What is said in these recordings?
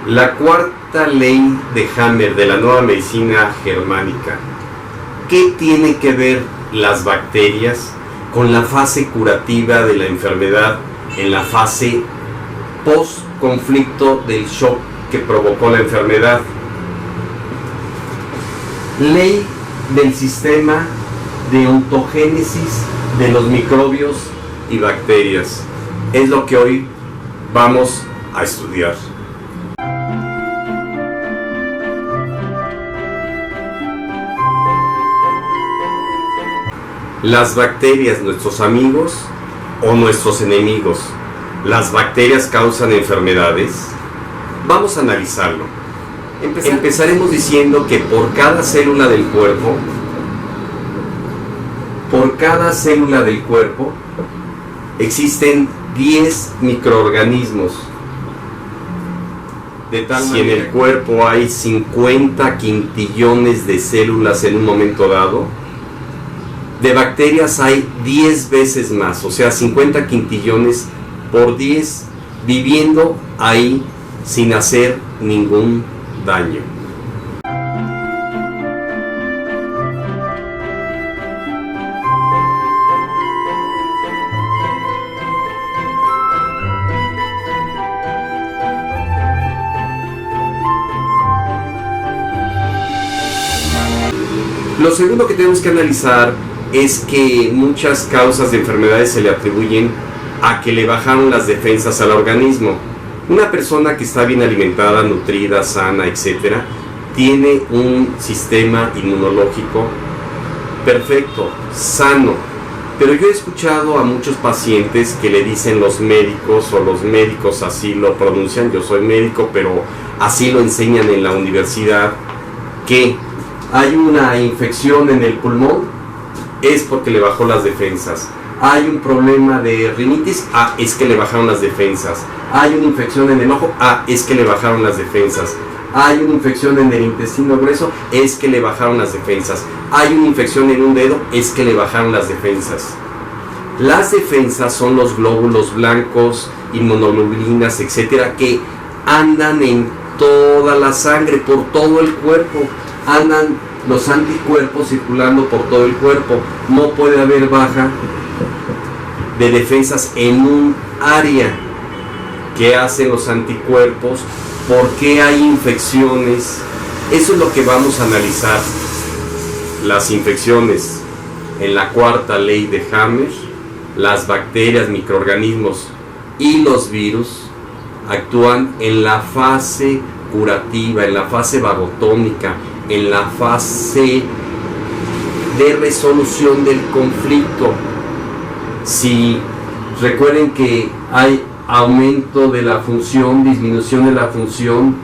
La cuarta ley de Hammer de la nueva medicina germánica. ¿Qué tiene que ver las bacterias con la fase curativa de la enfermedad en la fase post-conflicto del shock que provocó la enfermedad? Ley del sistema de ontogénesis de los microbios y bacterias. Es lo que hoy vamos a estudiar. Las bacterias, nuestros amigos o nuestros enemigos. ¿Las bacterias causan enfermedades? Vamos a analizarlo. Empezaremos diciendo que por cada célula del cuerpo, existen 10 microorganismos. De tal manera, si en el cuerpo hay 50 quintillones de células en un momento dado, de bacterias hay 10 veces más, o sea, 50 quintillones por 10 viviendo ahí sin hacer ningún daño. Lo segundo que tenemos que analizar es que muchas causas de enfermedades se le atribuyen a que le bajaron las defensas al organismo. Una persona que está bien alimentada, nutrida, sana, etc., tiene un sistema inmunológico perfecto, sano. Pero yo he escuchado a muchos pacientes que le dicen los médicos, o los médicos así lo pronuncian, yo soy médico, pero así lo enseñan en la universidad, que hay una infección en el pulmón, es porque le bajó las defensas. Hay un problema de rinitis, es que le bajaron las defensas. Hay una infección en el ojo, es que le bajaron las defensas. Hay una infección en el intestino grueso, es que le bajaron las defensas. Hay una infección en un dedo, es que le bajaron las defensas. Las defensas son los glóbulos blancos, inmunoglobulinas, etcétera, que andan en toda la sangre, por todo el cuerpo. Andan los anticuerpos circulando por todo el cuerpo. No puede haber baja de defensas en un área. ¿Qué hacen los anticuerpos? ¿Por qué hay infecciones? Eso es lo que vamos a analizar. Las infecciones en la cuarta ley de Hammer. Las bacterias, microorganismos y los virus actúan en la fase curativa, en la fase vagotónica, en la fase de resolución del conflicto. Si recuerden que hay aumento de la función, disminución de la función,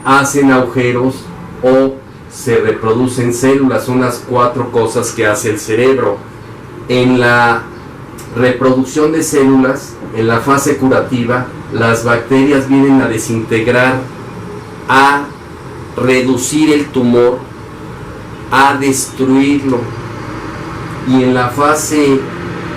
hacen agujeros o se reproducen células, son las 4 cosas que hace el cerebro. En la reproducción de células, en la fase curativa, las bacterias vienen a desintegrar, a reducir el tumor, a destruirlo. Y en la fase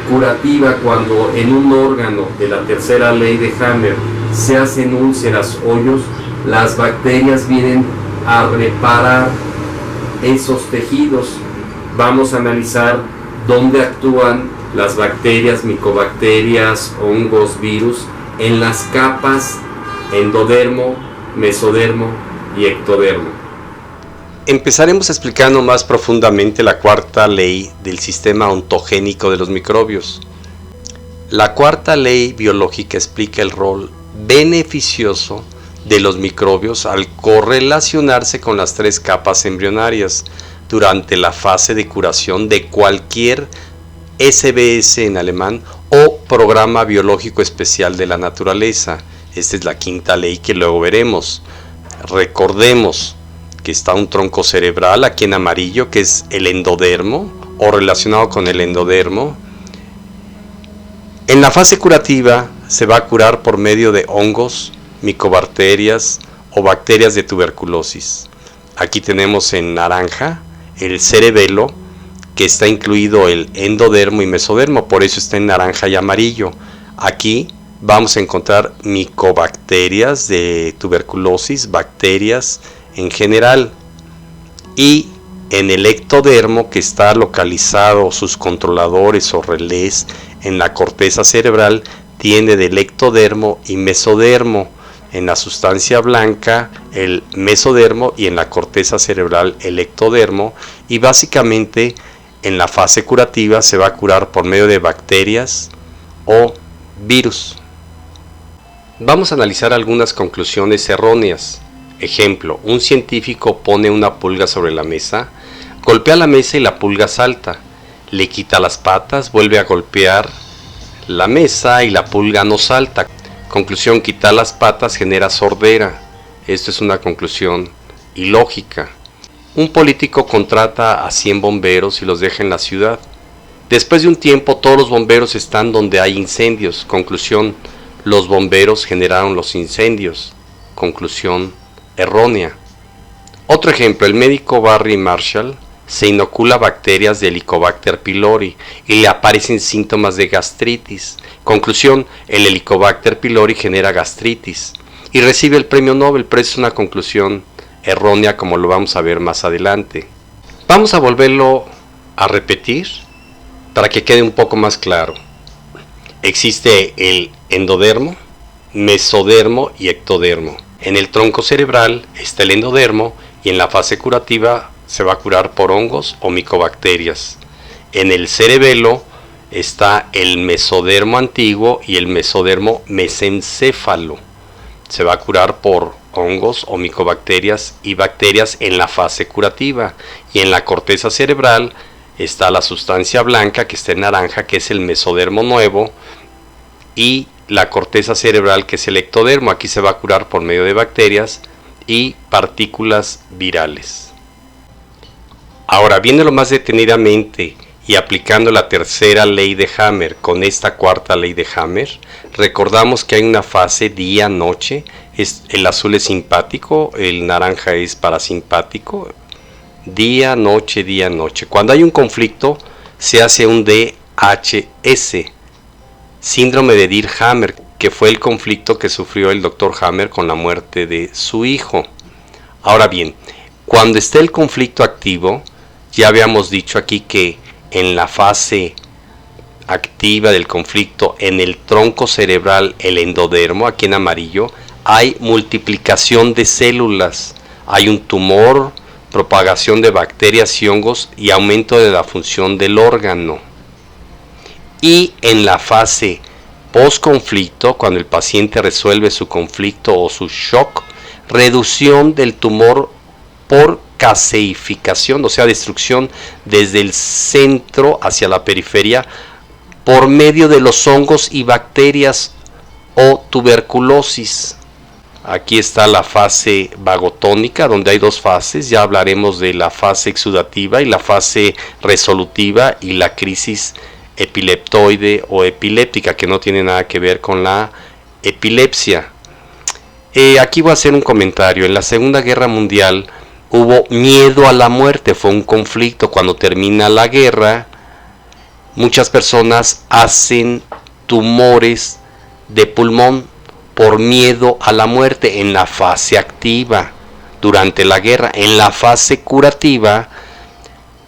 curativa, cuando en un órgano de la tercera ley de Hammer se hacen úlceras, hoyos, las bacterias vienen a reparar esos tejidos. Vamos a analizar dónde actúan las bacterias, micobacterias, hongos, virus, en las capas endodermo, mesodermo y ectodermo. Empezaremos explicando más profundamente la cuarta ley del sistema ontogénico de los microbios. La cuarta ley biológica explica el rol beneficioso de los microbios al correlacionarse con las 3 capas embrionarias durante la fase de curación de cualquier SBS en alemán o programa biológico especial de la naturaleza. Esta es la quinta ley que luego veremos. Recordemos que está un tronco cerebral aquí en amarillo, que es el endodermo o relacionado con el endodermo. En la fase curativa se va a curar por medio de hongos, micobacterias o bacterias de tuberculosis. Aquí tenemos en naranja el cerebelo, que está incluido el endodermo y mesodermo, por eso está en naranja y amarillo. Aquí vamos a encontrar micobacterias de tuberculosis, bacterias en general. Y en el ectodermo, que está localizado sus controladores o relés en la corteza cerebral, tiene del ectodermo y mesodermo. En la sustancia blanca el mesodermo y en la corteza cerebral el ectodermo, y básicamente en la fase curativa se va a curar por medio de bacterias o virus. Vamos a analizar algunas conclusiones erróneas. Ejemplo, un científico pone una pulga sobre la mesa, golpea la mesa y la pulga salta, le quita las patas, vuelve a golpear la mesa y la pulga no salta. Conclusión, quitar las patas genera sordera. Esto es una conclusión ilógica. Un político contrata a 100 bomberos y los deja en la ciudad. Después de un tiempo todos los bomberos están donde hay incendios. Conclusión, los bomberos generaron los incendios. Conclusión errónea. Otro ejemplo, el médico Barry Marshall se inocula bacterias de Helicobacter pylori y le aparecen síntomas de gastritis. Conclusión, el Helicobacter pylori genera gastritis y recibe el premio Nobel, pero es una conclusión errónea, como lo vamos a ver más adelante. Vamos a volverlo a repetir para que quede un poco más claro. Existe el endodermo, mesodermo y ectodermo. En el tronco cerebral está el endodermo y en la fase curativa se va a curar por hongos o micobacterias. En el cerebelo está el mesodermo antiguo y el mesodermo mesencéfalo. Se va a curar por hongos o micobacterias y bacterias en la fase curativa. Y en la corteza cerebral está la sustancia blanca, que está en naranja, que es el mesodermo nuevo, y la corteza cerebral, que es el ectodermo. Aquí se va a curar por medio de bacterias y partículas virales. Ahora, viéndolo más detenidamente y aplicando la tercera ley de Hammer con esta cuarta ley de Hammer, recordamos que hay una fase día-noche. El azul es simpático, el naranja es parasimpático. Día, noche, día, noche. Cuando hay un conflicto, se hace un DHS, síndrome de Dirk-Hammer, que fue el conflicto que sufrió el Dr. Hammer con la muerte de su hijo. Ahora bien, cuando esté el conflicto activo, ya habíamos dicho aquí que en la fase activa del conflicto, en el tronco cerebral, el endodermo, aquí en amarillo, hay multiplicación de células, hay un tumor, propagación de bacterias y hongos y aumento de la función del órgano. Y en la fase post-conflicto, cuando el paciente resuelve su conflicto o su shock, reducción del tumor por caseificación, o sea, destrucción desde el centro hacia la periferia por medio de los hongos y bacterias o tuberculosis. Aquí está la fase vagotónica, donde hay dos fases. Ya hablaremos de la fase exudativa y la fase resolutiva y la crisis epileptoide o epiléptica, que no tiene nada que ver con la epilepsia. Aquí voy a hacer un comentario. En la Segunda Guerra Mundial hubo miedo a la muerte, fue un conflicto. Cuando termina la guerra, muchas personas hacen tumores de pulmón por miedo a la muerte en la fase activa durante la guerra. En la fase curativa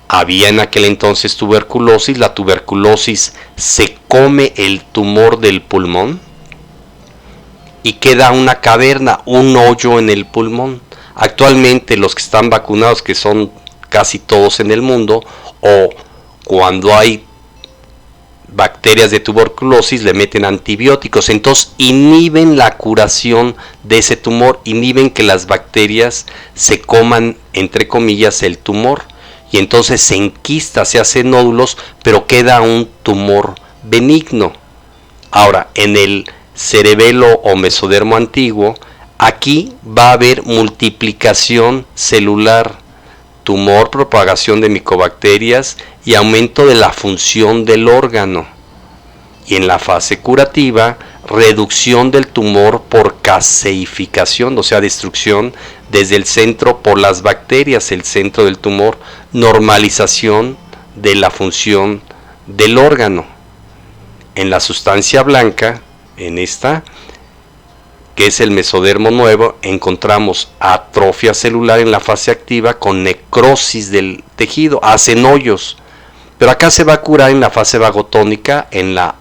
había en aquel entonces tuberculosis. La tuberculosis se come el tumor del pulmón y queda una caverna, un hoyo en el pulmón. Actualmente los que están vacunados, que son casi todos en el mundo, o cuando hay bacterias de tuberculosis le meten antibióticos, entonces inhiben la curación de ese tumor, inhiben que las bacterias se coman, entre comillas, el tumor, y entonces se enquista, se hacen nódulos, pero queda un tumor benigno. Ahora, en el cerebelo o mesodermo antiguo, aquí va a haber multiplicación celular, tumor, propagación de micobacterias y aumento de la función del órgano. Y en la fase curativa, reducción del tumor por caseificación, o sea, destrucción desde el centro por las bacterias, el centro del tumor, normalización de la función del órgano. En la sustancia blanca en esta, que es el mesodermo nuevo, encontramos atrofia celular en la fase activa con necrosis del tejido, hacen hoyos. Pero acá se va a curar en la fase vagotónica, en la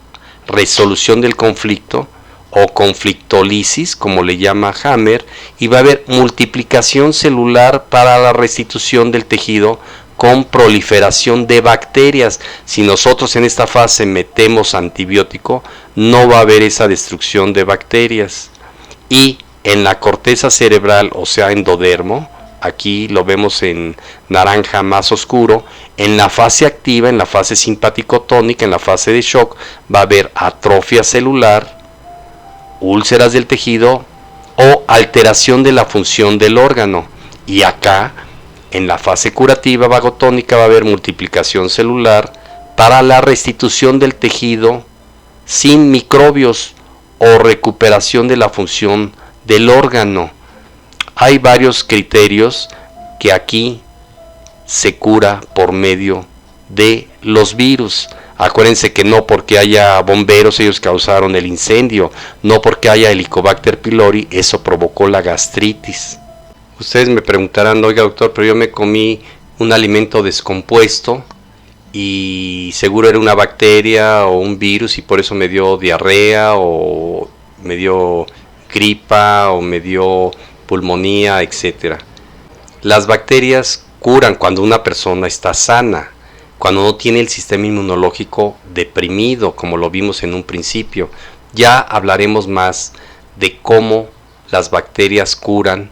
resolución del conflicto o conflictolisis, como le llama Hammer, y va a haber multiplicación celular para la restitución del tejido con proliferación de bacterias. Si nosotros en esta fase metemos antibiótico, no va a haber esa destrucción de bacterias. Y en la corteza cerebral, o sea, endodermo, aquí lo vemos en naranja más oscuro, en la fase activa, en la fase simpático-tónica, en la fase de shock, va a haber atrofia celular, úlceras del tejido o alteración de la función del órgano. Y acá, en la fase curativa vagotónica, va a haber multiplicación celular para la restitución del tejido sin microbios o recuperación de la función del órgano. Hay varios criterios que aquí se cura por medio de los virus. Acuérdense que no porque haya bomberos ellos causaron el incendio, no porque haya Helicobacter pylori eso provocó la gastritis. Ustedes me preguntarán, oiga doctor, pero yo me comí un alimento descompuesto y seguro era una bacteria o un virus y por eso me dio diarrea o me dio gripa o me dio pulmonía, etc. Las bacterias curan cuando una persona está sana, cuando no tiene el sistema inmunológico deprimido, como lo vimos en un principio. Ya hablaremos más de cómo las bacterias curan,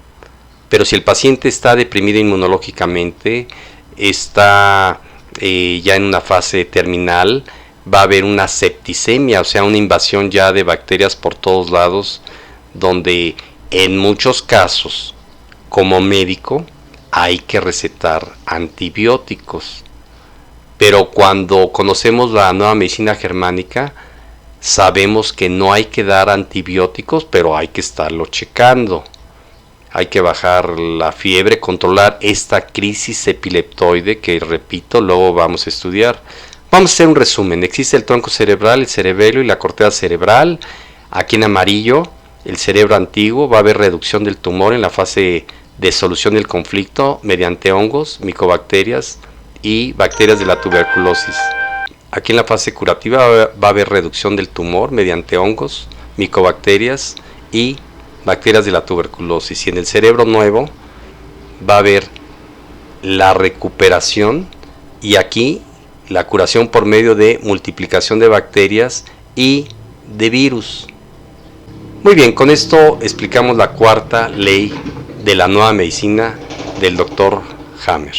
pero si el paciente está deprimido inmunológicamente, está ya en una fase terminal, va a haber una septicemia, o sea, una invasión ya de bacterias por todos lados, donde en muchos casos, como médico, hay que recetar antibióticos. Pero cuando conocemos la nueva medicina germánica, sabemos que no hay que dar antibióticos, pero hay que estarlo checando. Hay que bajar la fiebre, controlar esta crisis epileptoide que, repito, luego vamos a estudiar. Vamos a hacer un resumen. Existe el tronco cerebral, el cerebelo y la corteza cerebral. Aquí en amarillo, el cerebro antiguo, va a haber reducción del tumor en la fase de solución del conflicto mediante hongos, micobacterias y bacterias de la tuberculosis. Aquí en la fase curativa va a haber reducción del tumor mediante hongos, micobacterias y bacterias de la tuberculosis. Y en el cerebro nuevo va a haber la recuperación y aquí la curación por medio de multiplicación de bacterias y de virus. Muy bien, con esto explicamos la cuarta ley de la nueva medicina del Dr. Hammer.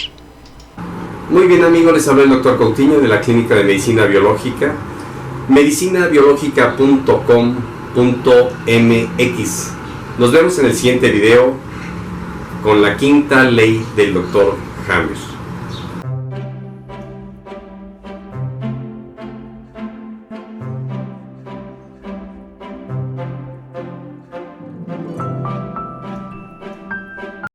Muy bien amigos, les habla el Dr. Coutinho de la Clínica de Medicina Biológica, medicinabiológica.com.mx. Nos vemos en el siguiente video con la quinta ley del Dr. Hammer.